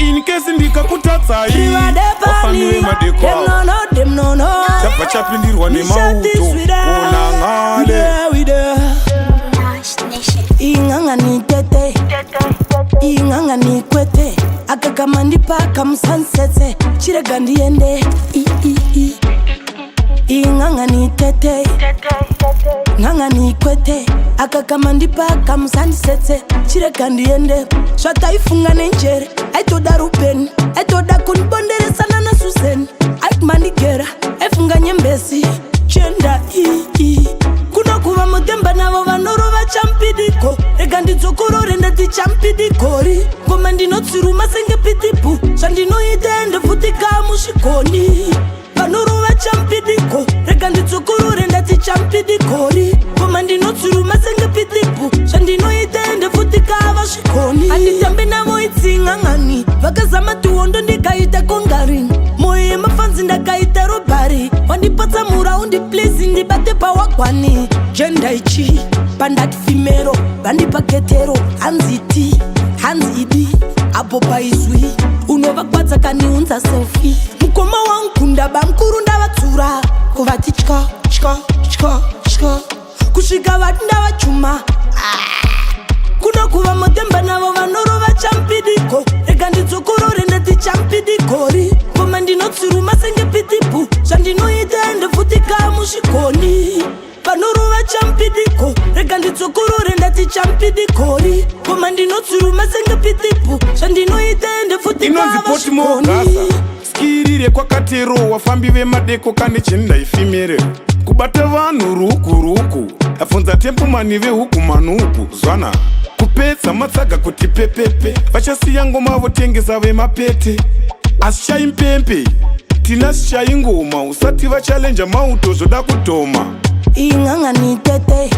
In case ndikakutatsai wafanire madeko them no chapa chapindirwa nemauto unangale inganga ni tete inganga ni kwete akakamanipa kamsansetse chirega ndiende inganga ni tete nganga ni kwete akakamandipa kamsansetse chirega ndiende shataifunga nenjere aitoda rupen aitoda kunibonderesana na Susan aitmanigera efunga nyembesi chenda kuna kuva mutemba navo vanorova champidiko rega ndidzokorore ndati champidikori ngoma ndinotsiruma senge pitipu zvandinoita ende futika mushikoni vanorova champidiko rega ndidzokorore ndati champidikori ngoma ndinotsiruma senge pitipu zvandinoita ende futika vasvikoni handitambe navo itsingangani vakazama tuhondo ndikaita kongaring moyo yemafanzi ndakaita robari wandipatsa muraundi please ndibate pawakwani jendaichi pandati fimero vandipaketero hanziti hanzidi apo paizwi unovakwadza kaniunza selfi mukoma wangu ndabamkuru ndavatsura kuvati tya kusvika vati ndavachuma kuna kuva mutemba navo vanorova champidiko rega ndidzokorore ndati champidikori ngoma ndinotsiruma senge pitipu zvandinoita ende futika mushikoni vanorova champidiko rega ndidzokorore ndati champidikori ngoma ndinotsiruma senge pitipu zvandinoita ende futika mushikoni skirire kwakatero wafambi vemadeko kane chendaifimere kubata vanhu ruku afunza tempumani vehukumanuku zwana kupedza matsaga kuti pepepe vachasiya ngoma votengesa vemapete asi chaimpempe tina sichaingoma usati vachalenja mauto zvoda kutoma inganga ni tete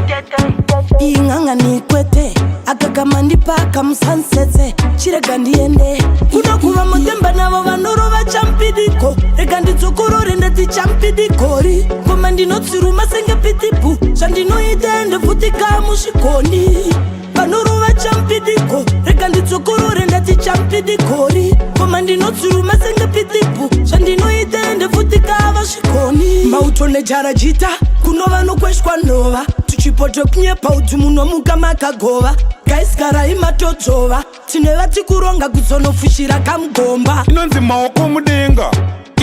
inganga ni kwete akakamandipa kamusansetse chirega ndiende kuna kuva mutemba navo vanorova champidiko rega ndidzokorore ndati champidikori ngoma ndinotsiruma senge pitipu zvandinoita ende futika mushikoni vanorova champidiko rega ndidzokorore ndati champidikori ngoma ndinotsiruma senge pitipu zvandinoita ende futika vasvikoni mauto nejarajita kunova nokweshwa nhova tuchipoto kunyepa udzi munomuka makagova gaiskarai matodzova tineva tikuronga kuzonofushira kamugomba inonzi maoko mudenga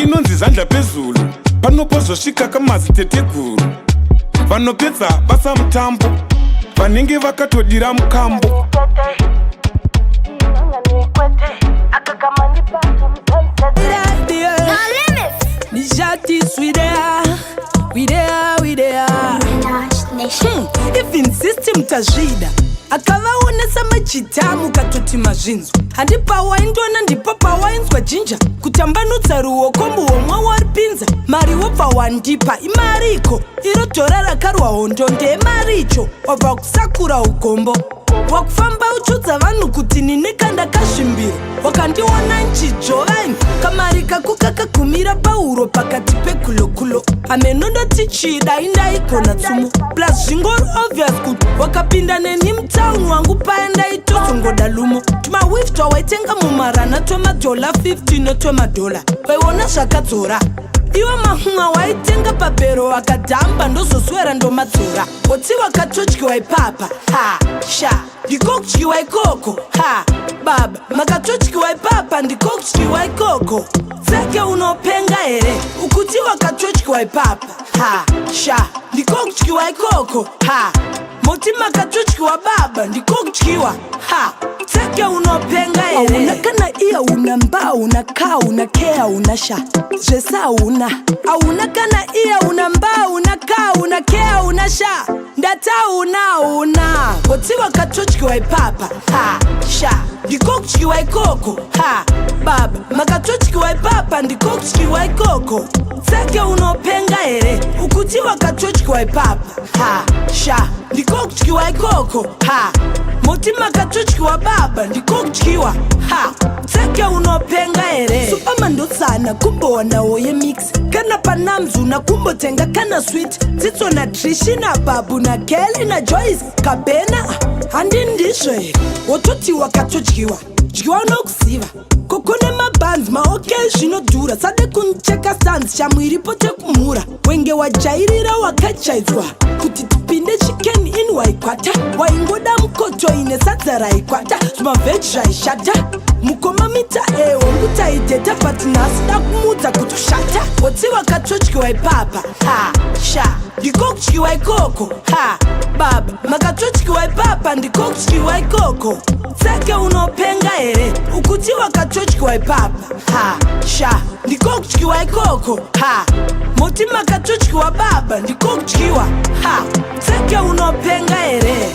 inonzi zandla pezulu panopozosvika kamazi teteguru vanopedza basa mutambo vanenge vakatodira mukambo even system tazvida akavaonesa majitamu katoti mazvinzwa handipa waindona ndipo pawainzwa jinja kutambanudza ruoko muhomwa waripinza mari wobva wandipa imariko iro dhora rakarwa hondo ndemaricho wabva kusakura ugombo wakufamba uchudza vanhu kuti ninika ndakazvimbira wakandiona nchijovaini kamari kako kakagumira pauro pakati pekulokulo amenondoti chida indaigona tsumo plus zvingori obvious kuti wakapinda neni mutauni wangu paya ndaitozongoda lumo tumawif twawaitenga mumarana twemadola 50 notwemadola waiona zvakadzora iwe mahunga waitenga pabhero wakadhamba ndozoswera ndomadzora woti wakatodyiwa ipapa ha sha ndikokudyiwa ikoko ha baba makatodyiwa ipapa ndikokudyiwa ikoko tseke unopenga here ukuti wakatodyiwa ipapa ha sha ndikokudyiwa ikoko ha moti makatodyiwa baba ndikokudyiwa ha tseke unopenga here auna kana iya una mba una ka una kea una sha zvese auna auna kana iya una mba una ka una kea una sha ndatauna woti wakatodyiwa ipapa ha sha ndikokudyiwa ikoko ha baba makatodyiwa ipapa ndikokudyiwa ikoko tseke unopenga here ukuti wakatodyiwa ipapa ha sha ndikokudyiwa ikoko ha moti makatodyiwa baba ndikokudyiwa ha tseke unopenga here supamandotsana kumbowanawo yemix kana panamzu nakumbotenga kana sweet dzitso na trishi na babu na Kelly na Joyce kabena handindizve wototi wakatodyiwa dyiwa unokuziva kokone mabhanzi maoke zvinodhura sade kunicheka sanzi chamwiripo tekumhura wenge wajairira wakachaidzwa kuti tipinde chicken in waikwata waingoda mukoto ine sadza raikwata zvimavheji zvaishata mukoma mita wongutaidheta but nhasi da kumudza kuti ushata wotsi wakatodyiwa ipapa ha sha ndiko kudyiwa ikoko ha baba makatodyiwa ipapa ndiko kudyiwa ikoko seke unopenga here ukuti wakatodyiwa ipapa ha sha ndiko kudyiwa ikoko ha moti makatodyiwa baba ndiko kudyiwa ha seke unopenga here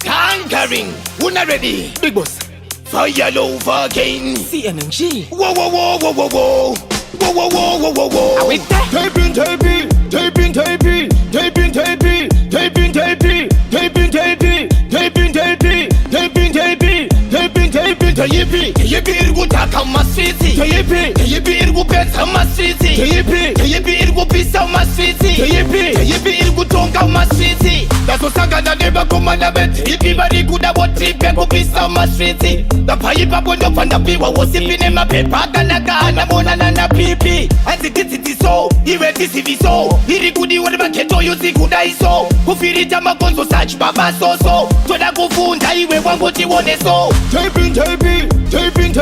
Conquering, una ready, big boss. Fire over again. CNNG. Whoa, whoa, whoa, whoa, whoa, whoa. Whoa, whoa, whoa, whoa, whoa, whoa. Are we there? Taping, taping, taping, taping, taping, taping, taping, taping, taping, taping, taping, taping, taping, taping, taping, taping, Tayipi, tayipi irgu taka masiti. tayipi, Tayipi irgu beta masiti. tayipi, Tayipi irgu bisa masiti. tayipi, Tayipi irgu tonga masiti. Daso sanga na neba kumana bet. Ipi bari kuda woti pengu bisa masiti. Da payipa bondo panda piwa wosipine mapepa kana mona na pipi. Azikiti so, iwe tisiviso. Iri kudi wale maketo yuzi kuda iso. Kufirita magonzo sach baba soso. Toda kufunda iwe wango tiwone so. taping, taping, taping,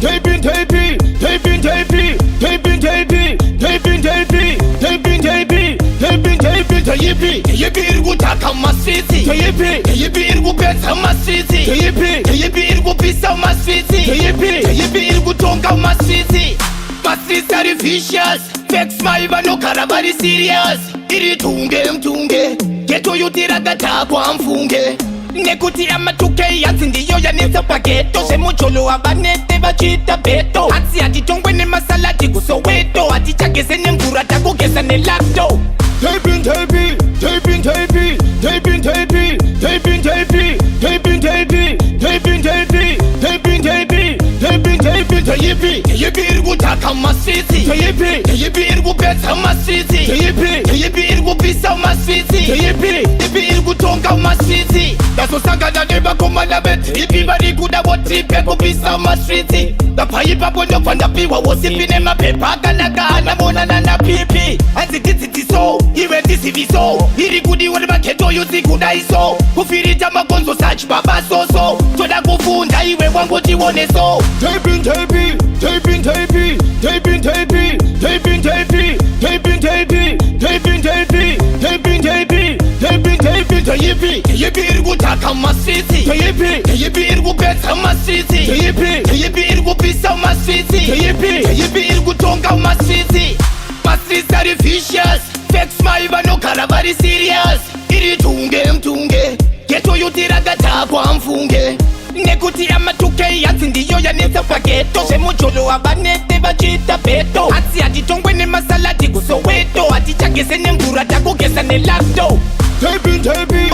taping, taping, taping, taping, taping, taping, taping, taping, taping, taping, taping, taping, taping, Tayipi, tayipi irgu taka masiti. tayipi, Tayipi irgu beta masiti. tayipi, Tayipi irgu bisa masiti. tayipi, Tayipi irgu tonga masiti. Masiti are vicious. Vex maiva no karabari serious. Iri mtunge. Geto yutira gatakwa mfunge. Nekuti amatuke yatsi ndiyo yanetsa paketo semucholo abanete vachita beto atsi atitongwe nemasaladi kusoweto atichagese nemvura takugesa nelapto taping, taping, taping, taping, taping, taping, taping, taping, taping, taping, taping, taping, taping, taping, taping, taping, Tayipi, tayipi irgu taka masiti. tayipi, Tayipi irgu beta masiti. tayipi, Tayipi irgu bisa masiti. tayipi, Tayipi irgu tonga masiti. Daso sanga na neba kumana bet. Ipi bari kuda woti pengu bisa masiti. Da payipa bondo panda piwa wosipine mapepa kana mona na pipi. Azikiti so, iwe tisiviso. Iri kudi wale maketo yuzi kuda iso. Kufirita magonzo sach baba soso. Toda kufunda iwe wango tiwone so. taping, taping, taping, taping, taping, taping, taping, taping, taping, taping, taping, taping, taping, taping, taping, taping, Tayipi, tayipi irgu taka masiti. tayipi, Tayipi irgu beta masiti. tayipi, Tayipi irgu bisa masiti. tayipi, Tayipi irgu tonga masiti. Masiti are vicious. Vex maiva no karabari serious. Iri mtunge. Geto yutira gatakwa mfunge. Nekuti amatuke yatsi ndiyo yanetsa paketo semucholo abanete vachita beto atsi atitongwe nemasaladi kusoweto atichagese nemvura takugesa nelapto taping, taping,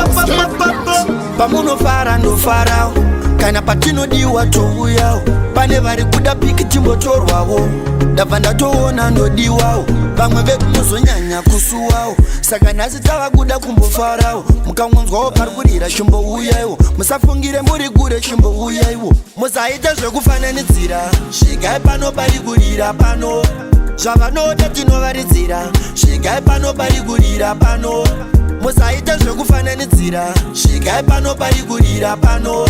pamunofara ndofarawo kana patinodiwa touyawo pane vari kuda piki timbotorwawo ndabva ndatoona ndodiwawo vamwe vedu muzonyanya kusuwawo saka nhasi tava kuda kumbofarawo mukamunzwawo pari kurira chimbouyayiwo musafungire muri kure chimbouyayiwo musaite zvekufananidzira svigai pano pari kurira pano zvavanoda tinovaridzira svigai pano pari kurira pano musaite zvekufananidzira svigai pano pari kurira pano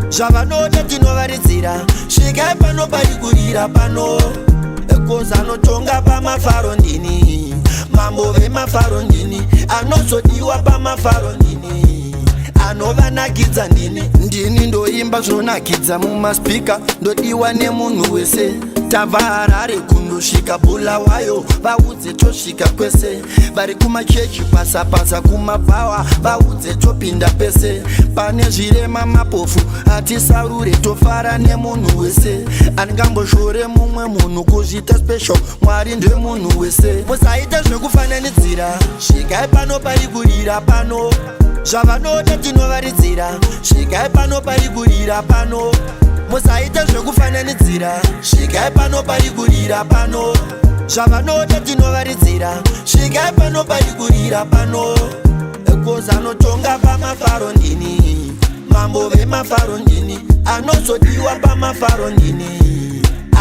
zvavanoda tinovaridzira svigai pano pari kurira pano ekoza anotonga pamafaro ndini mambo vemafaro ndini anozodiwa pamafaro ndini anovanakidza ndini ndoimba zvonakidza mumaspika ndodiwa nemunhu wese tabva Harare kundosvika Bulawayo vaudze tosvika kwese vari kumachechi pasapasa kumabhawa vaudze topinda pese pane zvirema mapofu hatisarure tofara nemunhu wese angamboshore mumwe munhu kuzvita special mwari ndemunhu wese musaite zvekufananidzira svigai pano pari kurira pano zvavanoda tinovaridzira svikai pano pari kurira pano musaita zvekufananidzira svikai pano pari kurira pano zvavanoda tinovaridzira svikai pano pari kurira pano ekoza anotonga pamafaro ndini mambo vemafaro ndini anozodiwa pamafaro ndini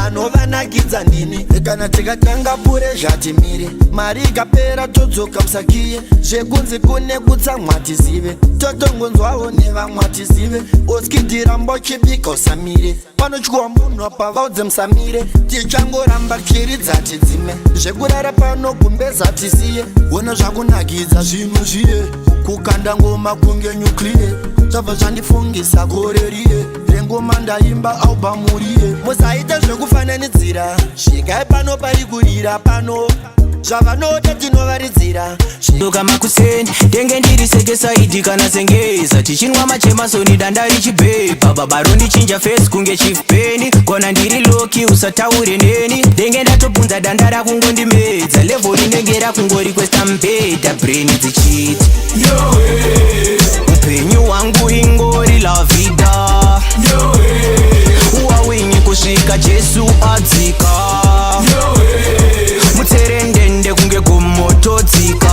anovanakidza ndini kana tikatanga pure zvatimire mari ikapera todzoka musakiye zvekunzi kune kutsamwa tizive totongonzwawo nevamwa tizive oskidhira mbochibika usamire panotyiwa munhu pavaudze musamire tichangoramba chiridza tidzime zvekurara pano kumbeza tisiye ona zvakunakidza zvinhu zviye kukanda ngoma kunge nyukliye zvabva zvandifungisa koreriye rengoma ndaimba aubamuriye musaita zvekufananidzira svikai pano pari kurira pano zvavanoda tinovaridzira doka makuseni ndenge ndiri sekesaidi kana sengeza tichinwa machemasoni danda richibhepa baba rondichinja fesi kunge chifpeni kona ndiri loki usataure neni ndenge ndatobvunza danda rakungondimedza levho rinenge rakungorikwesta mbedha breni dzichiti upenyu hwangu ingori la vida wawinyi kusvika jesu adzika mutserendende kunge gomotodzika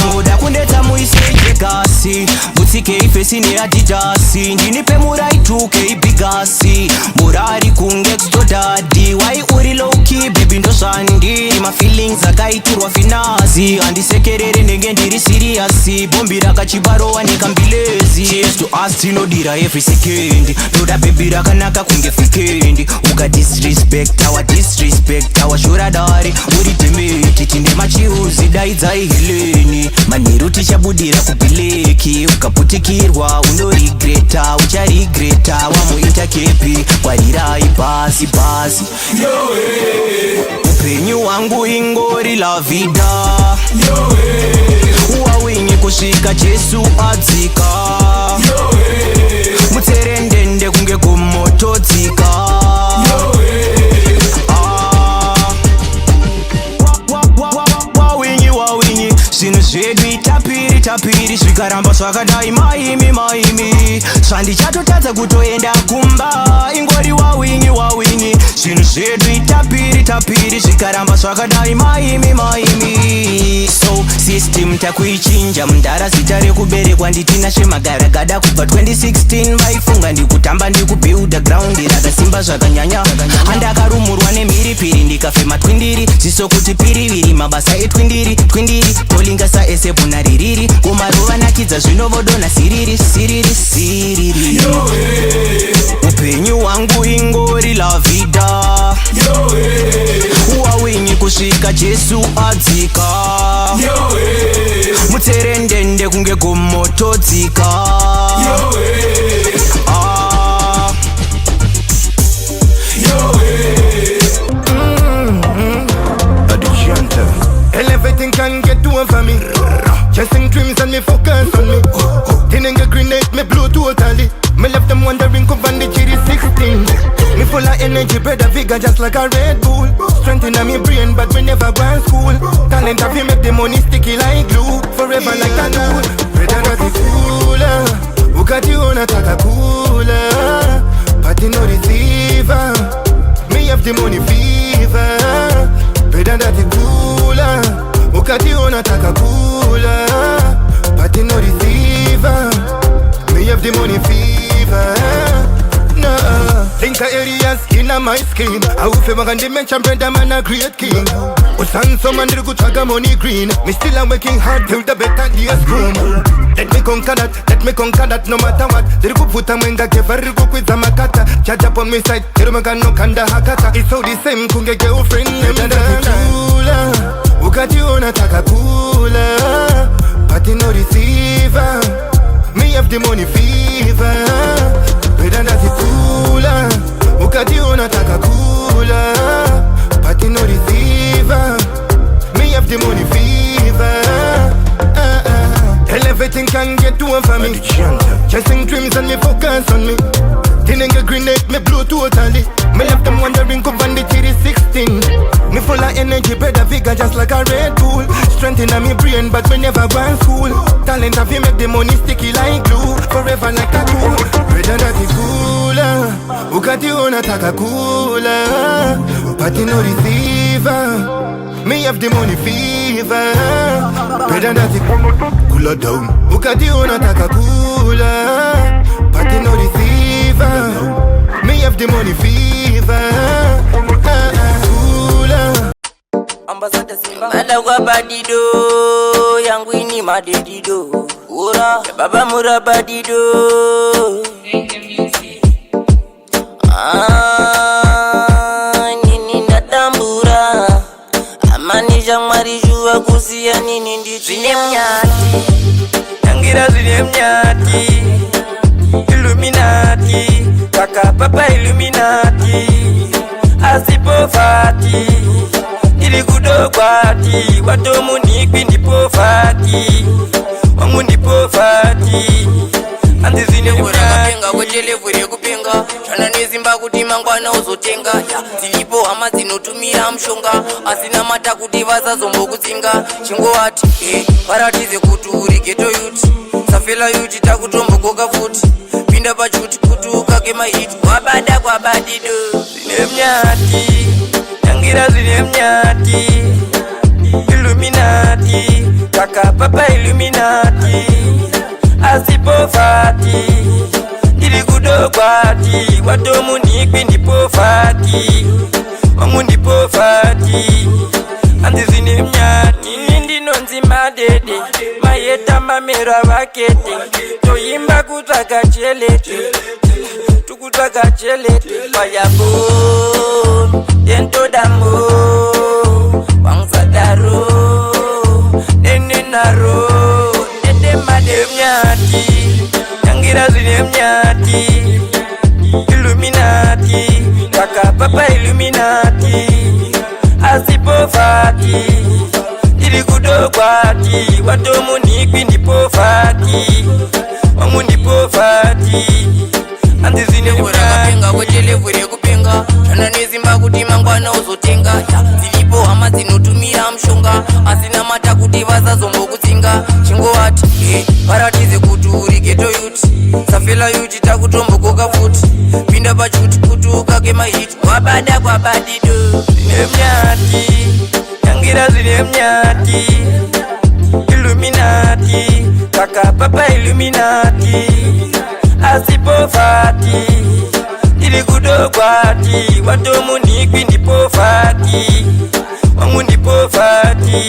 angoda kundeta muisejekasi mutsikei fesi neadhidhasi ndinipe muraituke bigasi murari kunge kutodhadhi wai uri lowki bebi ndozvandiri mafeelings akaitirwa finazi handisekerere ndenge ndiri siriyasi bombi rakachibarowa nekambilezi jesu asi tinodira every second ndoda bebi rakanaka kunge fikendi ukadisrespect awashuradare uri demeti tinde machiuzi daidzai heleni manheru tichabudira kubhileki ukaputikirwa unorigreta ucharigreta wamuita kepi kwarirai basi basi upenyu hwangu ingori la vida wawinyi kusvika jesu adzika mutserendende kunge gomotodzika wawinyi zvinhu zvedu itapiri zvikaramba zvakadai maimi zvandichatotadza kutoenda kumba ingori wawinyi zvinhu zvedu itapiri zvikaramba zvakadai maimi so system takuichinja mundara zita rekuberekwa nditina zvemagaragada kubva 2016 vaifunga ndikutamba ndikubuilda ground rakasimba zvakanyanya handakarumurwa nemhiripiri ndikafema twindiri ziso kuti piriviri mabasa etwindiri tolingasa esepo naririri kumarova nakidza zvinovodona siriri upenyu hwangu ingori la vida wawinyi kusvika jesu adzika mutserendende kunge gomotodzika Everything can get over me. Chasing dreams and me focus on me. Didn't get grenade, me blow totally. Me left them wondering, come on the GD 16. Me full of energy, brother vigor just like a Red Bull. Strength in my brain, but we never go to school. Talent have you make the money sticky like glue. Forever like a tool. Brother that is cooler. Who got you on a taka cooler? Party no receiver. Me have the money fever. Brother that is cooler. Ukati unataka kula Party no receiver. Me have the money fever. Nah, think of areas in my scheme. I will favor and dimension brother man a great king. Usan some man to traga money green. Me still am working hard till the better days come. Let me conquer that no matter what. Diriku puta mwenga kevariku kwiza makata. Charge up on my side, tirumaga no kanda hakata. It's all the same kunge girlfriend. Ukati unataka kula Party no receiver. Me have the money fever. Brother that is cooler. Ukati unataka kula Party no receiver. Me have the money fever. Everything can get over me. Chasing dreams and me focus on me. Didn't get grenade, me blow totally. Me left them wondering, come on the TD 16. Me full of energy, brother, vigor just like a Red Bull. Strength in my brain, but we never gone school. Talent have you make the money sticky like glue. Forever like a tool. Brother, that is cooler. Ukati unataka kula, but you no receiver. Me have the money fever. Brother, that is cooler down. Ukati unataka kula, but you no receiver. Me have the money fever. Mada kwa badido yangu ini madedido ura baba mura badido nini natambura amani jamari jua kusia nini ndi zine mnyati yangira zine mnyati Illuminati kaka papa Illuminati asipofati ili kudokwati watomu nikwi ndipofati wangu ndipofati andizine kurakapenga kwechelevure kupenga chana nezimba kuti mangwana uzotenga zilipo hama zinotumira mshonga asina mata kuti vasazombokuzinga chingowati paratize kuti uri geto yuti safela yuti takutombogoka futi pinda pachuti kuti ukake mahiti wabada kwabadido zine mnyati yangira zine mnyati Illuminati kaka papa Illuminati asipofati ndiri kudokwati watomu nikwi ndipofati wangu ndipofati andizine mnyati nindinonzi madede mayeta mamera vakete toyimba kutsvaga chelete tukutsvaga chelete payabo dentodamo wangzadaro nenenaro nedemademnyati yangira zinemnyati Illuminati kaka papa Illuminati asipofati ndiri kudokwati watomu nikwi ndipofati wangu ndipofati andizine kurakapenga kwechelevure kupenga chana nezimba kuti mangwana uzotenga zilipo hama zinotumira mshonga asina mata kuti vasazombokuzinga chingowati paratize kuti uri geto yuti safela yuti takutombogoka futi pinda pachuti kuti ukake mahiti wabada kwabadido zine mnyati yangira zine mnyati Illuminati kaka papa Illuminati asipofati ndiri kudokwati watomu nikwi ndipofati wangu ndipofati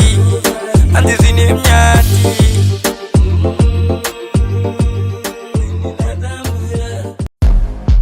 andizine mnyati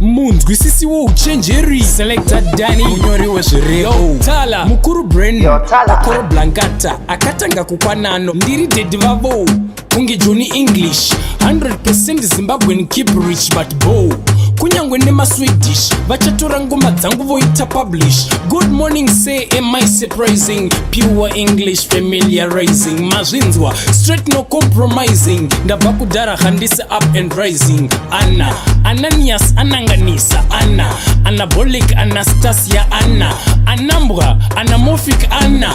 munzwi sisi wo uchenjeri selector Danny unyori wezvireo tala mukuru brain akoro blankata akatanga kukwanano ndiri dedi vavo kunge Johnny English 100% Zimbabwean keep rich but bow kunyangwe nemaswedish vachatora ngoma dzangu voita publish good morning say am I surprising pure English familiarizing mazvinzwa straight no compromising ndabva kudhara handisi up and rising Anna Ananias ananganisa Anna Anabolic Anastasia Anna Anambwa Anamorphic Anna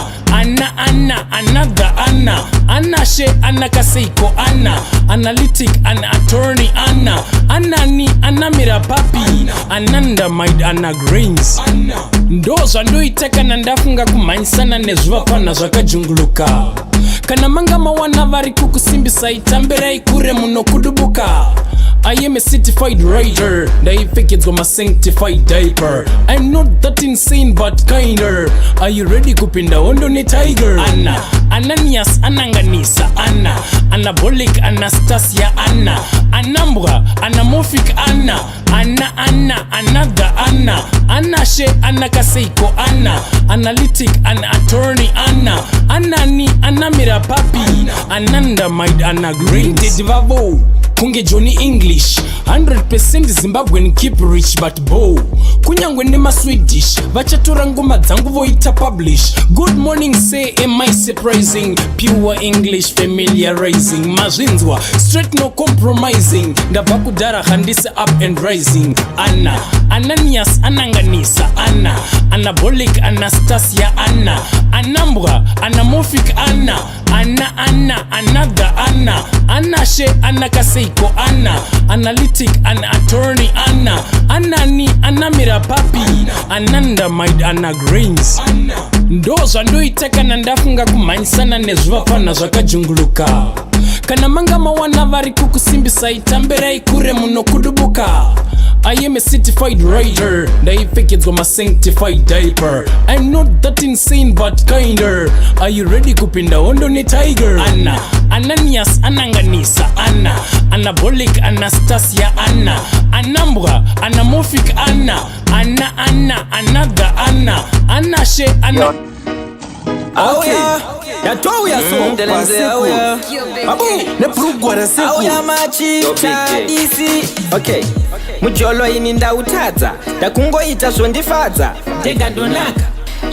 Another Anna Anashe Anakaseiko Anna Analytic Anna Attorney Anna Anani Anamira Papi Anandamide Anna Grains ndoza ndoiteka nandafunga kumanyisana nezvivapana zvakajunguluka kana manga mawana vari kukusimbisa itamberai kure muno kudubuka I am a certified writer, ndaipfekedzwa ma sanctified diaper. I'm not that insane but kinder. Are you ready kupinda hondo ne tiger? Anna, Ananias ananganisa Anna, Anabolic Anastasia Anna, Anambwa Anamorphic Anna, Another Anna, Anashe Anakaseiko Anna, Analytic Anna Attorney Anna, Anani Anamira Papi, Anandamide Anna Grains. Vavo kunge Johnny English 100% Zimbabwean keep rich but bow kunyangwe nemaswedish vachatora ngoma dzangu voita publish. Good morning say am I surprising, pure English familiarizing, mazvinzwa straight no compromising, ndabva kudhara handisi up and rising. Anna Ananias ananganisa Anna Anabolic Anastasia Anna Anambwa Anamorphic Anna Another Anna Anashe Anakaseiko Anna Analytic Anna Attorney Anna Anani Anamira Papi Anandamide Anna Grains ndoza ndoitaka na ndafunga kumanyisana nezvivafana zvakajunguluka kana manga mawana vari kukusimbisa itambera ikure muno kudubuka. I am a certified writer, ndaipfekedzwa my sanctified diaper. I'm not that insane but kinder. Are you ready kupinda hondo ne tiger? Anna Ananias Ananganisa Anna Anabolic Anastasia Anna Anambwa Anamorphic Anna Another Anna Anashe Anna. Oh yeah, yatoa ya so delenze oh yeah. Abu ne prugwara seku. Oh yeah machi DC. Okay. Mujolo ini ndautadza ndakungoita zvondifadza ndega ndonaka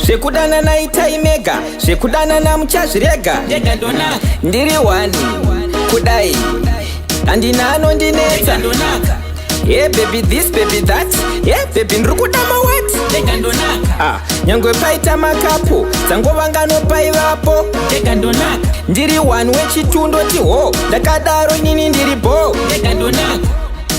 zvekudana naita imega zvekudana namuchazvirega ndega ndonaka ndiri wani kudai handina anondinetsa ndonaka yeah baby this baby that yeah baby ndiri kudama what ndega ndonaka nyangwe paita makapu dzangovangano ivapo ndega ndonaka ndiri wani wechitundoti ho ndakadaro inini ndiri bo ndega ndonaka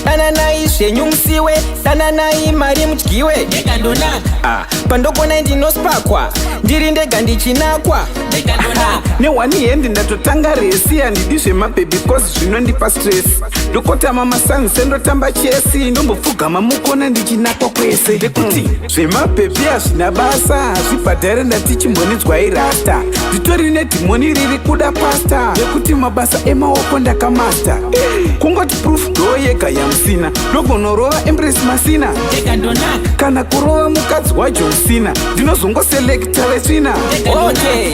dananai zvenyu musiwe dananai mari mudyiwe ndega ndonaka pandokona ndinospakwa ndiri ndega ndichinakwa ndega ndonaka newani hendi ndatotanga resi handidi zvemabhebi kosi zvinondipa stress ndokotama masanse ndotamba chesi ndombopfugama mukona ndichinakwa kwese ndekuti zvemabhebi hazvina basa hazvibhadhare ndati chimbonidzwai rasta nditori nedhimoni riri kuda pasta nekuti mabasa emaoko ndakamasta kungoti proof ndo yega yamusina ndogonorova empress masina ndega ndonaka kana kurova mukadzi wajohnsina ndinozongoselekta vesina okay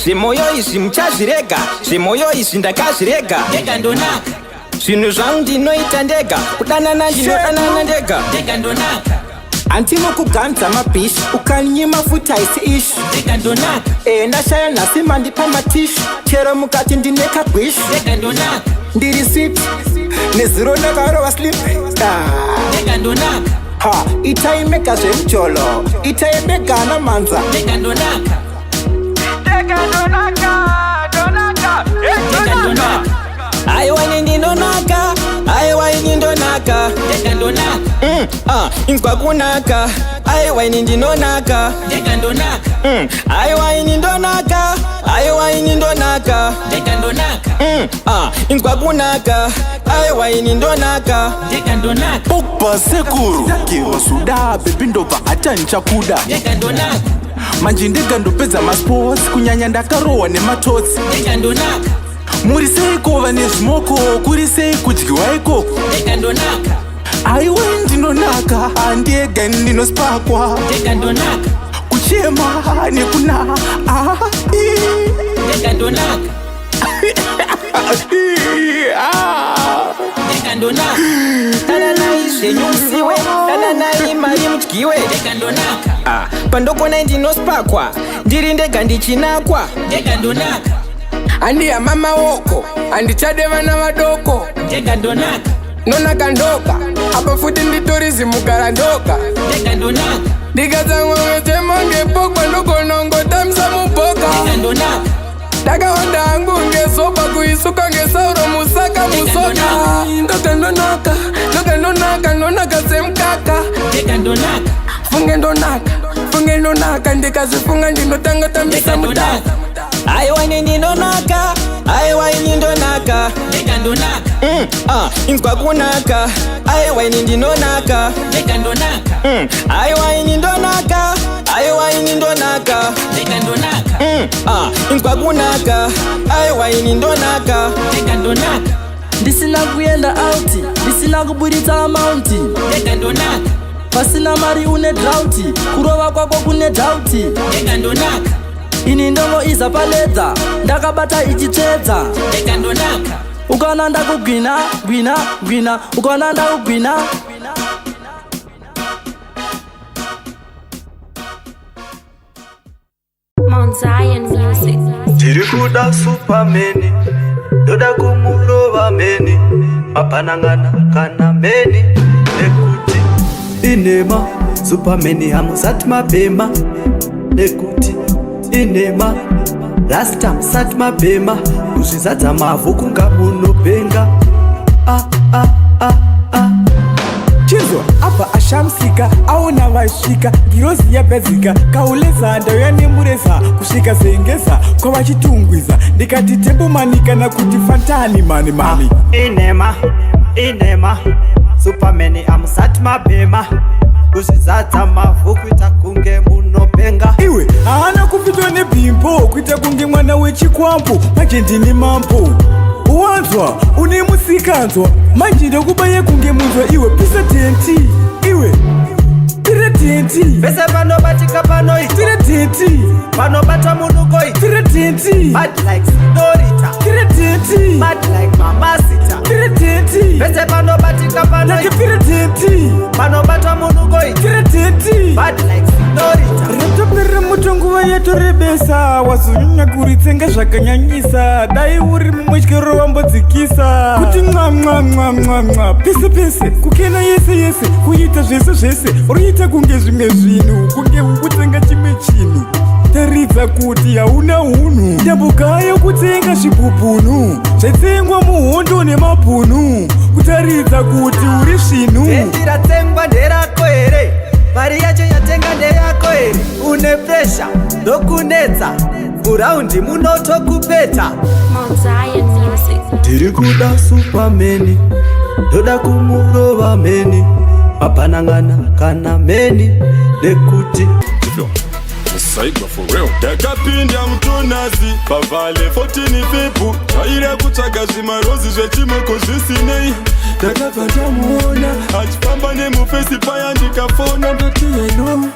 zvemwoyo izvi muchazvirega zvemwoyo izvi ndakazvirega ndega ndonaka zvinhu zvangu ndinoita ndega kudanana ndinodanana ndega ndega ndonaka antinokuganza mabhishi ukanyima futi haisi ishi ndega ndonaka ndashaya nhasi mandipa matishu chero mukati ndinekagwishi ndega ndonaka ndiri sweet nezuro ndakarova slip ndega ndonaka itaimeka zvemujolo itaimegana manza ndega ndonaka ndega ndonaka ndonaka ndega ndonaka aiwani ndinonaka aiwani ndonaka ndega ndonaka inzwa kunaka aiwani ndinonaka ndega ndonaka aiwani ndonaka aiwani ndonaka ndega ndonaka inzwa kunaka aiwani ndonaka ndega ndonaka pogba sekuru geosuda bebi ndobva hata ndichakuda ndega ndonaka manje ndega ndopedza masports kunyanya ndakarohwa nematotsi ndega ndonaka muri seiko vane zvimoko kuri sei kudyiwa ikoko ndega ndonaka aiwe ndinonaka handiyega ndinospakwa ndega ndonaka kuchema nekuna ndega ndonaka ndega ndonaka dananai zvenyu musiwe dananai mari mudyiwe ndega ndonaka pandokona ndinospakwa ndiri ndega ndichinakwa ndega ndonaka handiya mamaoko handichade vana vadoko ndega ndonaka nonaka ndoka apa futi nditori zimugara ndoka ndega ndonaka ndikatsamwemwetemangepokwa ndokonongotamisa muboka ndega ndonaka ndakawanda hangu ngesopa kuisuka ngesauro musaka musoka ndoka ndonaka ndoka ndonaka ndonaka semukaka ndega ndonaka funge ndonaka ndikazifunga ndinotanga tambisa mudaka aiwani ndinonaka aiwani ndonaka ndega ndonaka inzwa kunaka aiwani ndinonaka ndega ndonaka aiwani ndonaka aiwani ndonaka ndega ndonaka inzwa kunaka aiwani ndonaka ndega ndonaka ndisina kuenda auti ndisina kubuditsa amaunti ndega ndonaka pasina mari une drauti kurova kwako kune dhauti ndega ndonaka ini ndongo iza paledza ndakabata ichitsvedza ndega ndonaka ukananda kugwina gwina gwina ukananda kugwina. Zion music. Tirikuda supermeni, doda kumurova meni, mapanangana kana meni, nekuti inema supermeni hamusati mabema, nekuti inema last time sati mabema, kuzvizadza mavhu kunga munopenga. Chizwa apa ashamsika aona vasvika girozi yapedzika kauleza ndauya nemureza kusvika zengeza kwavachitungwiza ndikati tembomanikana kuti fantani mani inema supermeni amusati mabema kuzvizadza mavhu kuita kunge munopenga. Iwe haana kupitwa nebhimbo kuita kunge mwana wechikwambo manje ndini mambo uwanzwa une musikanzwa manje ndokubaya kunge munzwa iwe pisa tenti iwe tira tenti vese panobatika panoita tira tenti panobata munukoi tira tenti bad like Dorita tira tenti bad like Mamasita tira tenti vese panobatika panoita tira tenti panobata munukoi tira tenti bad like Dorita retopera mutonguva yatorebesa wazonyanya kuritsenga zvakanyanyisa dai uri mumwetyero wambodzikisa kuti mwa pese pese kukena yese yese kuita zvese zvese uriita kunge zvimwe zvinhu kunge kutsenga chimwe chinhu taridza kuti hauna unhu ndambogayo kutsenga zvibhubhunu zvetsengwa muhondo nemabhunu kutaridza kuti uri svinhu endiratsengwa nderako here mari yacho yatenga ndeyako here une presha ndokunetsa muraundi munotokupeta. Zion music. Tiri kuda supermeni ndoda kumurova meni mapanangana kana meni nekuti Saiga for real. Takapinda mtonazi pavale 14 pepu chaira kutsvaga zvimarozi zvechimoko zvisinei. Takabva muona achifamba nemufesi paya ndikafona ndoti hello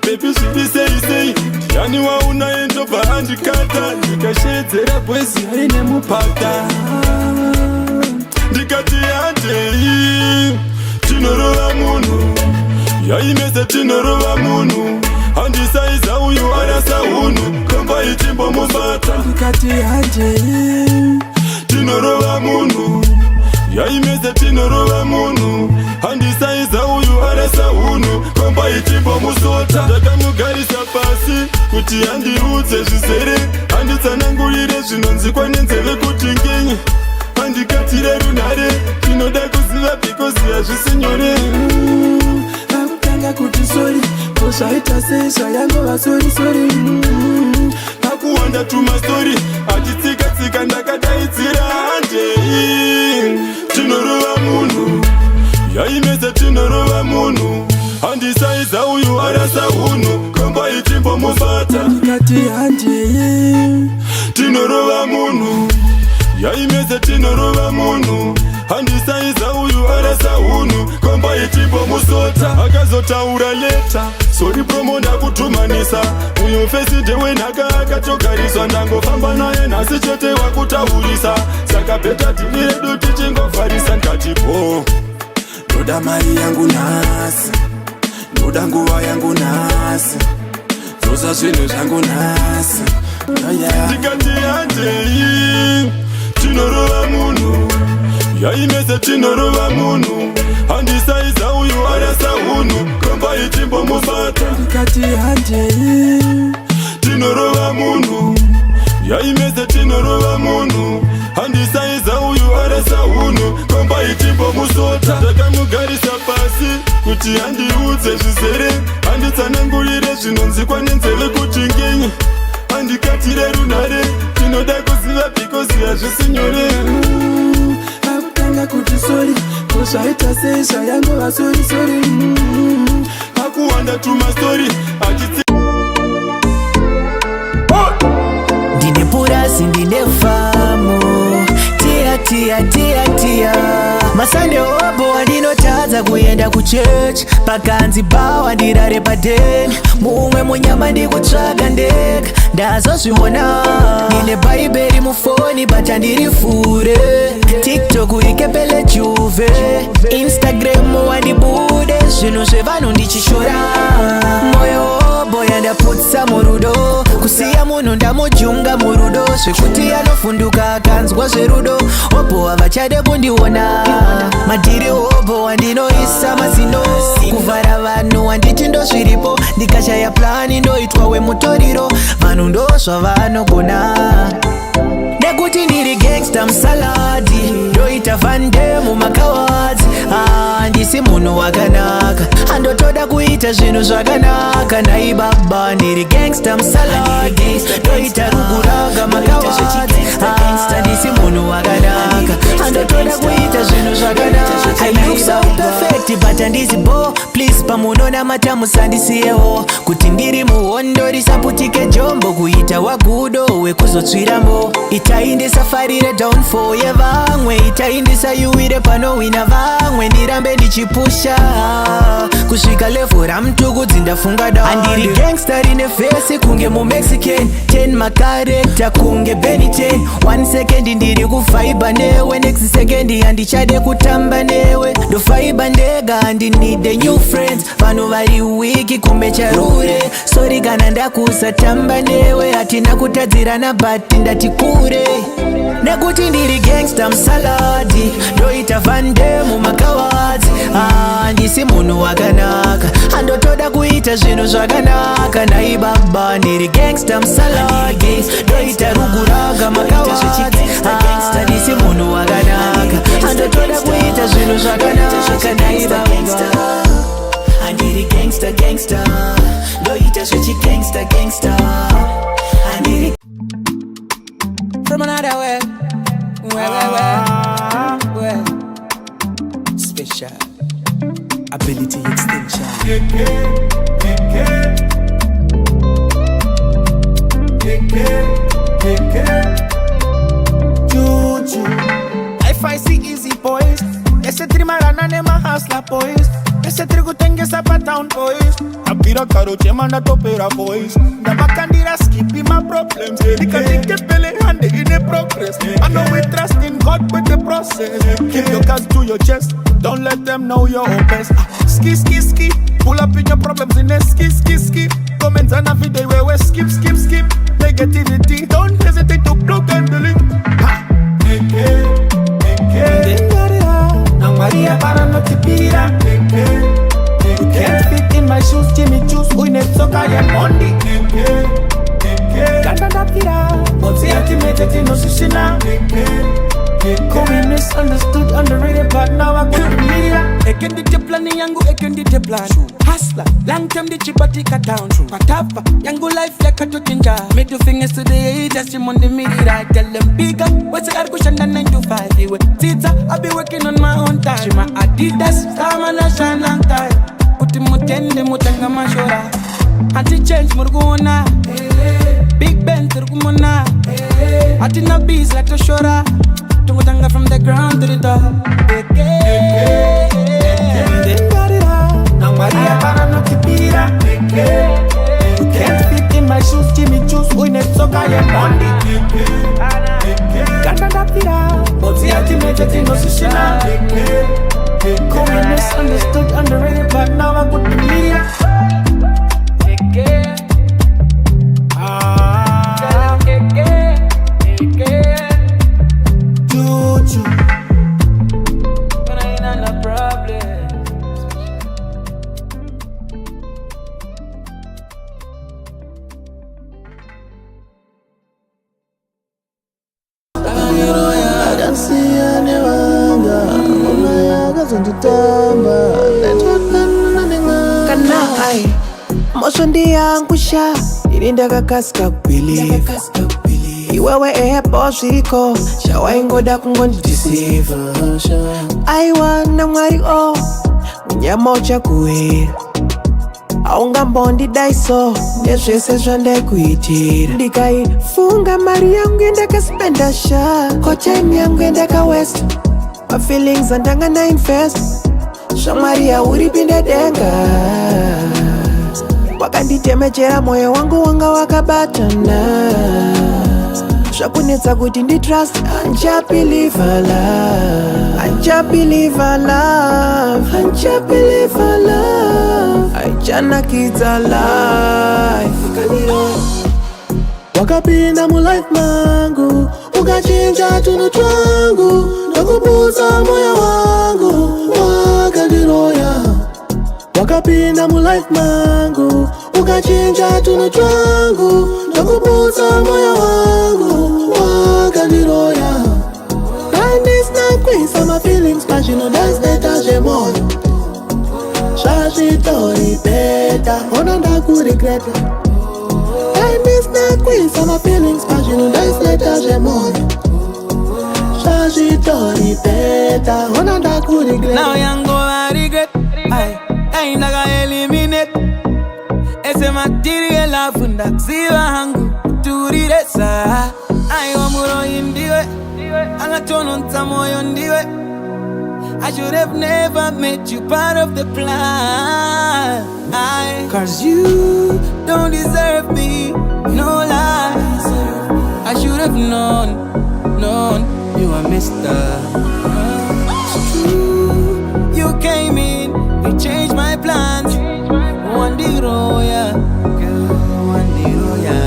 baby zviri sei yani waunaye ndobva andikata ndikashedzera bwezi aine mupata ndikati handei tinorova munhu yaimese tinorova munhu handisaiza uyu arasa hunhu komba ichimbomubata ndikati handei tinorova munhu yaimese tinorova munhu handisaiza uyu arasa hunhu komba ichimbomusota ndakamugarisa pasi kuti handiudze zvizere handitsanangurire zvinonzikwa nenzeve kuti ngenye handikatire runhare zvinoda kuziva because hazvisinyore akutanga kuti sori zvaita sei zvayangova sori pakuwanda tumastori achitsika-tsika ndakadaidzira handei tinorova munhu yaimese tinorova munhu handisaiza uyu arasa hunhu komba ichimbomubata ndikati handei tinorova munhu yaimese tinorova munhu handisaiza uyu arasa hunhu komba ichimbomusota akazotaura leta sori promo ndakutumanisa uyu fesi ndewenhaka akatogariswa ndangofamba naye nhasi chete wakutaurisa saka bheta tini redu tichingovharisa ndikati bo ndoda mari yangu nhasi ndoda nguva yangu nhasi dzosa zvinhu zvangu nhasi ndikati handei tinorova munhu yaimese tinorova munhu handisaiza uyu arasa hunhu komba ichimbomubata ndikati handei tinorova munhu yaimese tinorova munhu handisaiza uyu arasa hunhu komba ichimbomusota ndakamugarisa pasi kuti handiudze zvizere handitsanangurire zvinonzikwa nenzeve kuti ngenye handikatire runhare tinoda kuziva because hazvisinyore akutanga kuti sori zvaita sei zvayangova sori pakuwanda tumastori achitsi ndine purasi ndine famu tiya masande obo wandinotadza kuenda kuchechi pakanzi bawa ndirare padeni mumwe munyama ndikutsvaga ndega ndazozviona. Nine bhaibheri mufoni but handirifure. TikTok ikepele juve, Instagram wandibude. Zvinhu zvevanhu ndichishora. Moyo boya ndaputsa murudo, kusiya munhu ndamujunga murudo. Zvekuti anofunduka akanzwa zverudo, obo havachade kundiona. Madhiri obo wandinoisa mazino, kuvhara vanhu handiti ndozviripo. Ndikashaya plani ndoitwa wemutoriro, vanhu ndozvavanogona. Nekuti ndiri gangsta musaladi, ndoita vande mumakawadzi. Handisi munhu wakanaka, handotoda kuita zvinhu zvakanaka. Nai baba ndiri gangsta musaladi, ndoita ruguraga makawadzi. Handisi munhu wakanaka, handotoda kuita zvinhu zvakanaka. I look so perfect but handisi bo. Please pamunona mata musandisiyewo, kuti ndiri muhondo risaputike jombo. Kuita wagudo wekuzotsviramo, itaindisafarire downfall yevamwe, itaindisayuwire panowina vamwe. Ndirambe ndichipusha kusvika level ramtukudzi ndafunga da. Handiri gangsta rine fesi kunge mumexican, 10 makarekta kunge Benny 10. 1 second ndiri kufaiba newe, next second handichade kutamba newe. Ndofaiba ndega handi need a new friends, vanhu vari wiki kumecharure. Sorry kana ndakusatamba newe, hatina kutadzirana but ndati kure. Nekuti ndiri gangsta musaladi, ndoita vande mumakawadzi. Handisi munhu wakanaka, handotoda kuita zvinhu zvakanaka. Nai baba ndiri gangsta musaladi, ndoita ruguraga makawadzi. Handisi munhu wakanaka, handotoda kuita zvinhu zvakanaka. Nai baba handiri gangsta gangsta, ndoita zvechi gangsta gangsta. Handiri From another way. Special ability extension. Juju. If I see easy boys, ese trimarana ne ma hustler boys. Ese trigo tenge sapa town boys. Apira karo chema na topera boys. Na makandira skipping my problems. Dikatike pele hande in a progress. I know we trust in God with the process. Keep your cards to your chest, don't let them know your own best. Ski ski ski, pull up in your problems in a ski ski ski. Comments on a video where we skip skip skip. Negativity, don't hesitate to block and delete. Ha, now Maria para no te pira. You can't fit in my shoes, Jimmy Juice. We need soccer and Monday. Ganda da pira, Mozzie ultimate no sushina. Call me misunderstood, underrated, but now I got the media. Ekendi te plani yangu, ekendi te plan. Hustler, long term the chibatika down. Patapa, yangu life like a tutinja. Middle fingers to the haters, you on the media. I tell them big up, what's the cushion than 9 to 5? You Tita, I be working on my own time. She my Adidas, time and a shine long time. Put him mutende, mutanga mashora. Anti change, murguna. Big Ben, turgumona. Atina bees like a shora. Tungutanga from the ground to the top. Now Maria para no te pira. You can't fit in my shoes, Jimmy Juice. We need soccer and Monday. Ganda da pira, Mozzie ultimate no sushina. Call me misunderstood, underrated, but now I got the media. Juju. But I ain't no problem. Kanai moshoni angusha ilinda kakaska believe iwewe epo zviko shawaingoda kungondideceive aiwa namwari o unyama uchakuwira aungambondidaiso nezvese zvandaikuitira ndikaifunga mari yangu yendakaspenda sha kochaimi yangu yendakawest mafeelings andanga nainvest shamwari yauripinde denga wakanditemechera moyo wangu wanga wakabatana zvakunetsa kuti nditrust anchapiliva love aichanakidza life wakapinda mulife mangu ukachinja tunhu twangu ndakubusa moyo wangu wakandiroya wakapinda mulife mangu ukachinja tunhu twangu ndakubusa moyo wangu wakandiroya andisinakwisa mafeelings pashino dasinetaje moyo zvazvitori beta ona ndakurigreta andisinakwisa mafeelings pashino dasinetaje moyo zvazvitori beta ona ndakurigreta now yangova regret ai ndakaeliminate ese material afunda kuziva hangu turiresa aiwa muroyi ndiwe angatononza moyo ndiwe I should have never made you part of the plan cause you don't deserve me, no lies. I should have known you are Mr. It's true, you came in, you changed my plans. One day roya, girl, one day roya.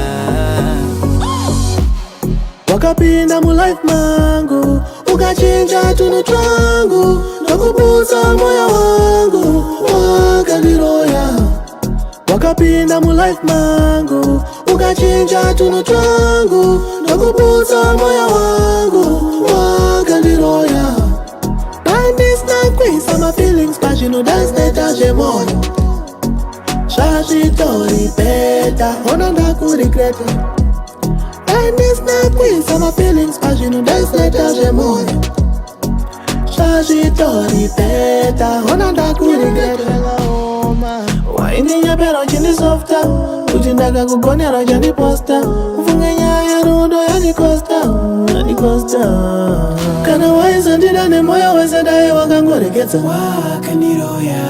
wakapinda mulife mangu ukachinja tunhu twangu ndakubusa moyo wangu wakandiroya wakapinda mulife mangu ukachinja tunhu twangu ndakubusa moyo wangu wakandiroya andisinakwisa mafeelings pashino dasinetaje moyo zvazvitori beta ona ndakurigreta andisinakwisa mafeelings pashino dasinetaje moyo zvazvitori beta ona ndakurigreta waindinyepera uchindisofta kuti ndakakugonera uchandiposta ufunge nyaya rudo yandikosta kana waizondida nemoyo wese dai wakangoregedza wakandiroya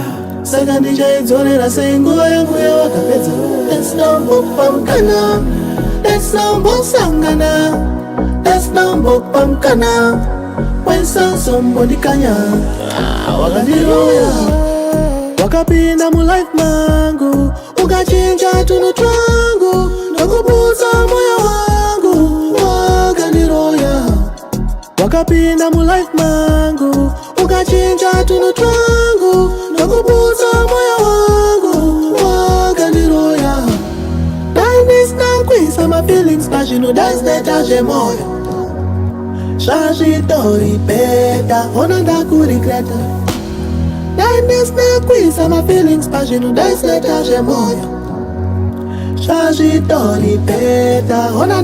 saka ndichaidzorera sei nguva yangu yawakapedza dasinombopamkana dasinombosangana dasinombopamkana waisazombondikanya wakandiroya wakapinda mulife mangu ukachinja tunhu twangu ndakubusa moyo wangu wakandiroya wakapinda mulife mangu ukachinja tunhu twangu ndakubusa moyo wangu wakandiroya andisinakwisa mafeelings pashino dasinetaje moyo zvazvitori beta ona ndakurigreta andisinakwisa mafeelings pashino dasinetaje moyo zvazvitori beta ona